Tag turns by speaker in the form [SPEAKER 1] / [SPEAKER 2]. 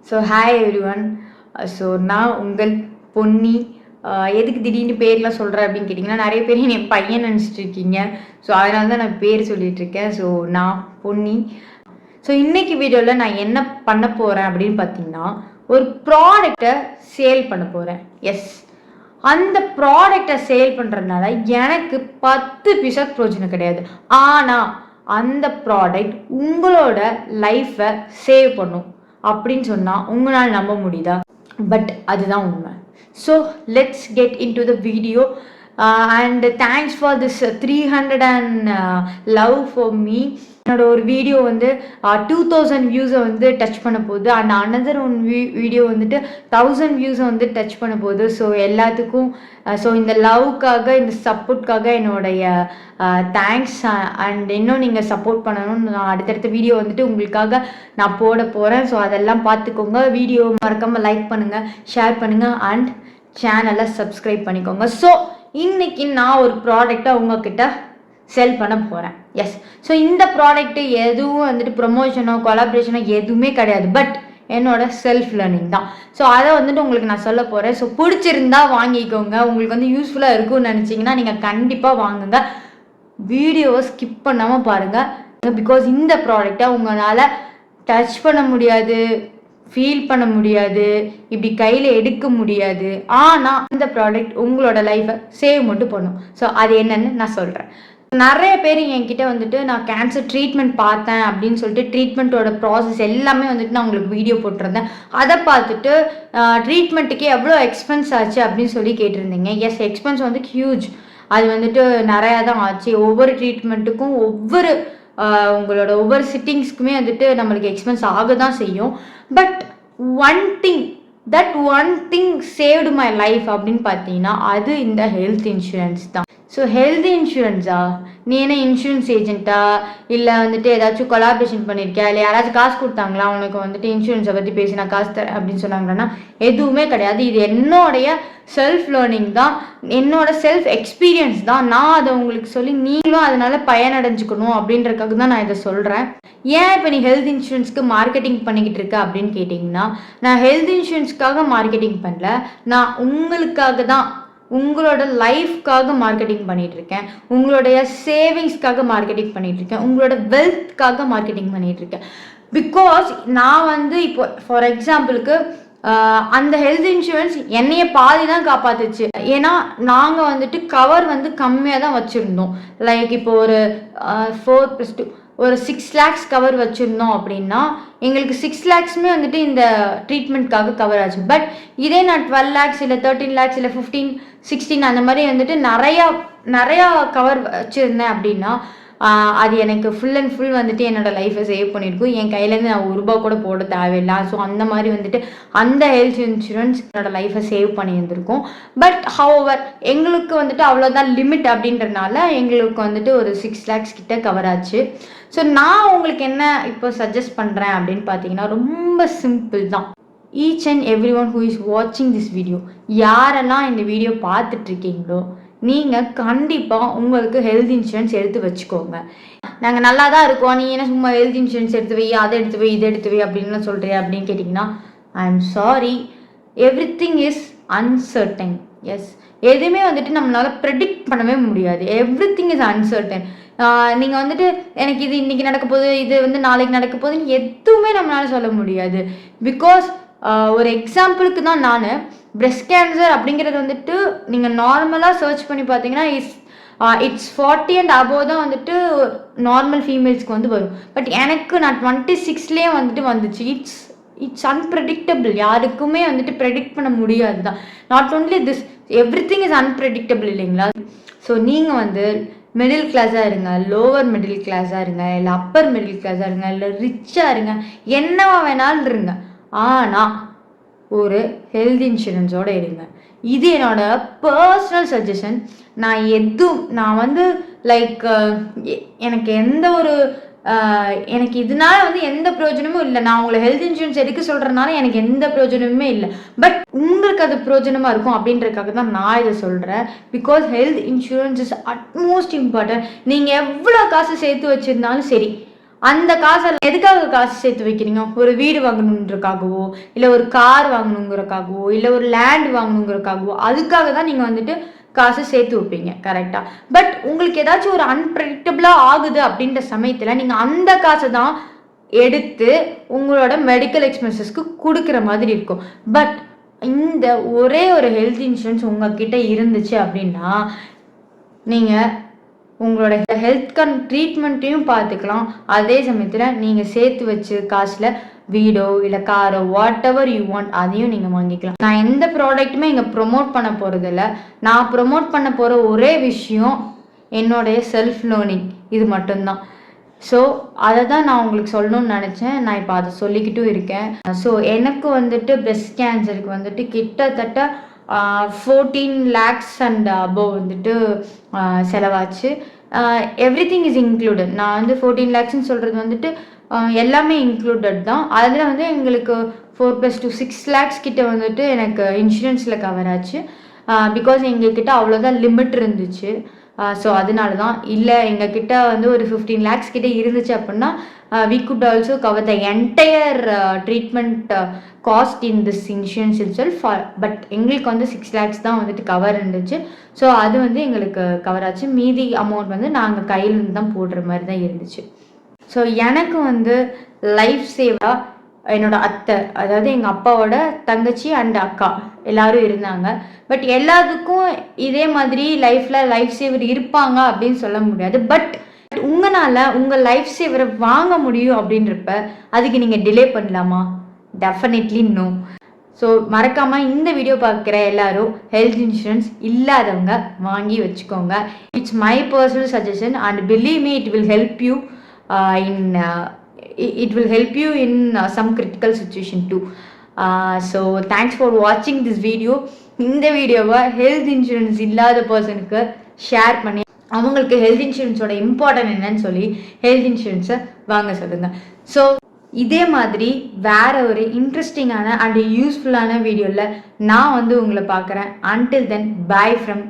[SPEAKER 1] So hi every one. So நான் உங்கள் பொன்னி. எதுக்கு திடீர்னு பேர்லாம் சொல்கிறேன் அப்படின்னு கேட்டிங்கன்னா, நிறைய பேர் என் பையன் நினச்சிட்டு இருக்கீங்க. ஸோ அதனால தான் நான் பேர் சொல்லிகிட்ருக்கேன். ஸோ நான் பொன்னி. ஸோ இன்றைக்கி வீடியோவில் நான் என்ன பண்ண போகிறேன் அப்படின்னு பார்த்தீங்கன்னா, ஒரு ப்ராடக்டை சேல் பண்ண போகிறேன். எஸ், அந்த ப்ராடக்டை சேல் பண்ணுறதுனால எனக்கு 10 பைசா பிரயோஜனம் கிடையாது. ஆனால் அந்த ப்ராடக்ட் உங்களோட லைஃப்பை சேவ் பண்ணும் அப்படின்னு சொன்னால் உங்களால் நம்ப முடியுதா? பட் அதுதான் உண்மை. So let's get in to the video. And thanks for this 300 and love for me. என்னோட ஒரு வீடியோ வந்து 2000 வியூஸை வந்து டச் பண்ண போகுது. அண்ட் அனதர் ஒன் வீடியோ வந்துட்டு 1000 வியூஸை வந்து டச் பண்ண போகுது. ஸோ எல்லாத்துக்கும் ஸோ இந்த லவ்க்காக, இந்த சப்போர்ட்காக என்னுடைய தேங்க்ஸ். அண்ட் இன்னும் நீங்கள் சப்போர்ட் பண்ணணும்னு நான் அடுத்தடுத்த வீடியோ வந்துட்டு உங்களுக்காக நான் போட போகிறேன். ஸோ அதெல்லாம் பார்த்துக்கோங்க. வீடியோ மறக்காமல் லைக் பண்ணுங்கள், ஷேர் பண்ணுங்கள் அண்ட் சேனலை சப்ஸ்கிரைப் பண்ணிக்கோங்க. ஸோ இன்னைக்கு நான் ஒரு ப்ராடக்டை உங்ககிட்ட செல் பண்ண போகிறேன். எஸ், ஸோ இந்த ப்ராடக்ட்டு எதுவும் வந்துட்டு ப்ரொமோஷனோ கொலாபரேஷனோ எதுவுமே கிடையாது. பட் என்னோட செல்ஃப் லேர்னிங் தான். ஸோ அதை வந்துட்டு உங்களுக்கு நான் சொல்ல போகிறேன். ஸோ பிடிச்சிருந்தா வாங்கிக்கோங்க. உங்களுக்கு வந்து யூஸ்ஃபுல்லாக இருக்கும்னு நினச்சிங்கன்னா நீங்கள் கண்டிப்பாக வாங்குங்க. வீடியோவை ஸ்கிப் பண்ணாமல் பாருங்கள். பிகாஸ் இந்த ப்ராடக்டை உங்களால் டச் பண்ண முடியாது, ஃபீல் பண்ண முடியாது, இப்படி கையில் எடுக்க முடியாது. ஆனால் இந்த ப்ராடக்ட் உங்களோட லைஃப்பை சேவ் மட்டும் பண்ணும். ஸோ அது என்னன்னு நான் சொல்கிறேன். நிறைய பேர் என்கிட்ட வந்துட்டு நான் கேன்சர் ட்ரீட்மெண்ட் பார்த்தேன் அப்படின்னு சொல்லிட்டு ட்ரீட்மெண்ட்டோட ப்ராசஸ் எல்லாமே வந்துட்டு நான் உங்களுக்கு வீடியோ போட்டிருந்தேன். அதை பார்த்துட்டு ட்ரீட்மெண்ட்டுக்கு எவ்வளோ எக்ஸ்பென்ஸ் ஆச்சு அப்படின்னு சொல்லி கேட்டிருந்தீங்க. எஸ், எக்ஸ்பென்ஸ் வந்து ஹியூஜ். அது வந்துட்டு நிறையா தான் ஆச்சு. ஒவ்வொரு ட்ரீட்மெண்ட்டுக்கும் உங்களோட ஒவ்வொரு சிட்டிங்ஸ்க்குமே வந்துட்டு நம்மளுக்கு எக்ஸ்பென்ஸ் ஆக தான் செய்யும். But one thing saved my life அப்படின்னு பார்த்தீங்கன்னா அது இந்த ஹெல்த் இன்சூரன்ஸ் தான். ஸோ ஹெல்த் இன்சூரன்ஸா? நீ என்ன இன்சூரன்ஸ் ஏஜென்ட்டா? இல்லை வந்துட்டு ஏதாச்சும் கொலாபரேஷன் பண்ணியிருக்கியா? இல்லை யாராச்சும் காசு கொடுத்தாங்களா உனக்கு வந்துட்டு இன்சூரன்ஸை பற்றி பேசி நான் காசு தரேன் அப்படின்னு சொன்னாங்கன்னா எதுவுமே கிடையாது. இது என்னோடைய செல்ஃப் லேர்னிங் தான், என்னோட செல்ஃப் எக்ஸ்பீரியன்ஸ் தான். நான் அதை உங்களுக்கு சொல்லி நீங்களும் அதனால பயனடைஞ்சுக்கணும் அப்படின்றதுக்காக தான் நான் இதை சொல்கிறேன். ஏன் இப்போ நீ ஹெல்த் இன்சூரன்ஸ்க்கு மார்க்கெட்டிங் பண்ணிக்கிட்டு இருக்க அப்படின்னு கேட்டிங்கன்னா, நான் ஹெல்த் இன்சூரன்ஸ்க்காக மார்க்கெட்டிங் பண்ணல, நான் உங்களுக்காக தான், உங்களோட லைஃப்காக மார்க்கெட்டிங் பண்ணிட்டு இருக்கேன், உங்களுடைய சேவிங்ஸ்க்காக மார்க்கெட்டிங் பண்ணிட்டு இருக்கேன், உங்களோட வெல்த்காக மார்க்கெட்டிங் பண்ணிட்டு இருக்கேன். பிகாஸ் நான் வந்து இப்போ ஃபார் எக்ஸாம்பிளுக்கு அந்த ஹெல்த் இன்சூரன்ஸ் என்னைய பாதி தான் காப்பாத்துச்சு. ஏன்னா நாங்கள் வந்துட்டு கவர் வந்து கம்மியாக தான் வச்சுருந்தோம். லைக் இப்போ ஒரு 4+2 ஒரு 6 lakhs கவர் வச்சுருந்தோம் அப்படின்னா எங்களுக்கு 6 lakhsமே வந்துட்டு இந்த ட்ரீட்மெண்ட்காக கவர் ஆச்சு. பட் இதே நான் 12 lakhs இல்லை 13 lakhs இல்லை 15, 16 அந்த மாதிரி வந்துட்டு நிறையா கவர் வச்சுருந்தேன் அப்படின்னா அது எனக்கு ஃபுல் அண்ட் ஃபுல் வந்துட்டு என்னோடய லைஃப்பை சேவ் பண்ணியிருக்கும். என் கையிலேருந்து நான் ₹1 கூட போட தேவையில்லை. ஸோ அந்த மாதிரி வந்துட்டு அந்த ஹெல்த் இன்சூரன்ஸ் என்னோடய லைஃப்பை சேவ் பண்ணியிருந்திருக்கும். பட் ஹவவர் எங்களுக்கு வந்துட்டு அவ்வளோதான் லிமிட் அப்படின்றதுனால எங்களுக்கு வந்துட்டு ஒரு 6 lakhs கிட்ட கவர் ஆச்சு. ஸோ நான் உங்களுக்கு என்ன இப்போ சஜஸ்ட் பண்ணுறேன் அப்படின்னு பார்த்தீங்கன்னா ரொம்ப சிம்பிள் தான். Each and every one who is வாட்சிங் திஸ் வீடியோ, யாரெல்லாம் இந்த வீடியோ பார்த்துட்ருக்கீங்களோ நீங்கள் கண்டிப்பாக உங்களுக்கு ஹெல்த் இன்சூரன்ஸ் எடுத்து வச்சுக்கோங்க. நாங்கள் நல்லா தான் இருக்கோம், நீ என்ன சும்மா ஹெல்த் இன்சூரன்ஸ் எடுத்து வை, அதை எடுத்து வை, இதை எடுத்து வை அப்படின்லாம் சொல்கிறேன் அப்படின்னு கேட்டிங்கன்னா, I am sorry, everything is uncertain. Yes, எதுவுமே வந்துட்டு நம்மளால் ப்ரெடிக்ட் பண்ணவே முடியாது. Everything is uncertain. நீங்கள் வந்துட்டு எனக்கு இது இன்றைக்கி நடக்க போகுது, இது வந்து நாளைக்கு நடக்க போகுதுன்னு எதுவுமே நம்மளால் சொல்ல முடியாது. பிகாஸ் ஒரு எக்ஸாம்பிளுக்கு தான் நான் பிரெஸ்ட் கேன்சர் அப்படிங்கிறது வந்துட்டு நீங்கள் நார்மலாக சர்ச் பண்ணி பார்த்தீங்கன்னா இட்ஸ் 40 and above தான் வந்துட்டு நார்மல் ஃபீமேல்ஸ்க்கு வந்து வரும். பட் எனக்கு நான் 26லேயே வந்துட்டு வந்துச்சு. It's unpredictable. யாருக்குமே வந்துட்டு ப்ரெடிக்ட் பண்ண முடியாது தான். Not only this, every thing is unpredictable இல்லைங்களா? ஸோ நீங்கள் வந்து மிடில் கிளாஸாக இருங்க, லோவர் மிடில் கிளாஸாக இருங்க, இல்லை அப்பர் மிடில் கிளாஸாக இருங்க, இல்லை ரிச்சாக இருங்க, என்னவா வேணாலும் இருங்க, ஆனால் ஒரு ஹெல்த் இன்சூரன்ஸோடு இருங்க. இது என்னோட பர்சனல் சஜஷன். நான் வந்து லைக் எனக்கு எந்த ஒரு எனக்கு இதனால வந்து எந்த பிரயோஜனமும் இல்லை. நான் உங்களை ஹெல்த் இன்சூரன்ஸ் எடுக்க சொல்கிறதுனால எனக்கு எந்த பிரயோஜனமுமே இல்லை. பட் உங்களுக்கு அது பிரயோஜனமாக இருக்கும் அப்படின்றதுக்காக தான் நான் இதை சொல்கிறேன். Because health insurance is utmost important. நீங்கள் எவ்வளோ காசு சேர்த்து வச்சுருந்தாலும் சரி, அந்த காசெல்லாம் எதுக்காக காசு சேர்த்து வைக்கிறீங்க? ஒரு வீடு வாங்கணுன்றக்காகவோ, இல்லை ஒரு கார் வாங்கணுங்கிறக்காகவோ, இல்லை ஒரு லேண்ட் வாங்கணுங்கிறக்காகவோ, அதுக்காக தான் நீங்கள் வந்துட்டு காசு சேர்த்து வைப்பீங்க. கரெக்டா? பட் உங்களுக்கு ஏதாச்சும் ஒரு அன்பிரடிக்டபிளாக ஆகுது அப்படின்ற சமயத்தில் நீங்கள் அந்த காசை தான் எடுத்து உங்களோட மெடிக்கல் எக்ஸ்பென்சஸ்க்கு கொடுக்குற மாதிரி இருக்கும். பட் இந்த ஒரே ஒரு ஹெல்த் இன்சூரன்ஸ் உங்ககிட்ட இருந்துச்சு அப்படின்னா நீங்கள் உங்களோட ஹெல்த் ட்ரீட்மெண்ட்டையும் பார்த்துக்கலாம். அதே சமயத்தில் நீங்கள் சேர்த்து வச்சு காசில் வீடோ இல்லை காரோ வாட் எவர் யூ வாண்ட் அதையும் நீங்கள் வாங்கிக்கலாம். நான் எந்த ப்ராடக்ட்டுமே இங்கே ப்ரொமோட் பண்ண போகிறதில்ல. நான் ப்ரொமோட் பண்ண போகிற ஒரே விஷயம் என்னுடைய செல்ஃப் லேர்னிங், இது மட்டும்தான். ஸோ அதை தான் நான் உங்களுக்கு சொல்லணும்னு நினச்சேன். நான் இப்போ அதை சொல்லிக்கிட்டும் இருக்கேன். ஸோ எனக்கு வந்துட்டு பிரஸ்ட் கேன்சருக்கு வந்துட்டு கிட்டத்தட்ட 14 lakhs அண்ட் அபோவ் வந்துட்டு செலவாச்சு. Everything is included. நான் வந்து 14 lakhsன்னு சொல்கிறது வந்துட்டு எல்லாமே இன்க்ளூடட் தான். அதில் வந்து எங்களுக்கு 4+2 6 lakhs கிட்ட வந்துட்டு எனக்கு இன்சூரன்ஸில் கவர் ஆச்சு. பிகாஸ் எங்ககிட்ட அவ்வளோதான் லிமிட் இருந்துச்சு. ஸோ அதனால தான். இல்லை எங்ககிட்ட வந்து ஒரு 15 lakhs கிட்ட இருந்துச்சு அப்படின்னா we could also cover the entire treatment cost in this insurance itself. But எங்களுக்கு வந்து 6 lakhs தான் வந்துட்டு கவர் இருந்துச்சு. ஸோ அது வந்து எங்களுக்கு கவர் ஆச்சு. மீதி அமௌண்ட் வந்து நாங்கள் கையிலேருந்து தான் போடுற மாதிரி தான் இருந்துச்சு. ஸோ எனக்கு வந்து லைஃப் சேவராக என்னோட அத்தை, அதாவது எங்கள் அப்பாவோட தங்கச்சி அண்ட் அக்கா எல்லாரும் இருந்தாங்க. பட் எல்லாத்துக்கும் இதே மாதிரி லைஃப்பில் லைஃப் சேவர் இருப்பாங்க அப்படின்னு சொல்ல முடியாது. பட் உங்களால் உங்கள் லைஃப் சேவரை வாங்க முடியும் அப்படின்றப்ப அதுக்கு நீங்கள் டிலே பண்ணலாமா? Definitely no. ஸோ மறக்காமல் இந்த வீடியோ பார்க்குற எல்லாரும் ஹெல்த் இன்சூரன்ஸ் இல்லாதவங்க வாங்கி வச்சுக்கோங்க. It's my personal suggestion and believe me it will help you in some critical situation too. So thanks for watching this video. இந்த வீடியோவை ஹெல்த் இன்சூரன்ஸ் இல்லாத பர்சனுக்கு ஷேர் பண்ணி அவங்களுக்கு ஹெல்த் இன்சூரன்ஸோட இம்பார்ட்டன்ட் என்னன்னு சொல்லி ஹெல்த் இன்சூரன்ஸை வாங்க சொல்லுங்கள். ஸோ இதே மாதிரி வேற ஒரு இன்ட்ரெஸ்டிங்கான அண்ட் யூஸ்ஃபுல்லான வீடியோவில் நான் வந்து உங்களை பார்க்குறேன். until then bye from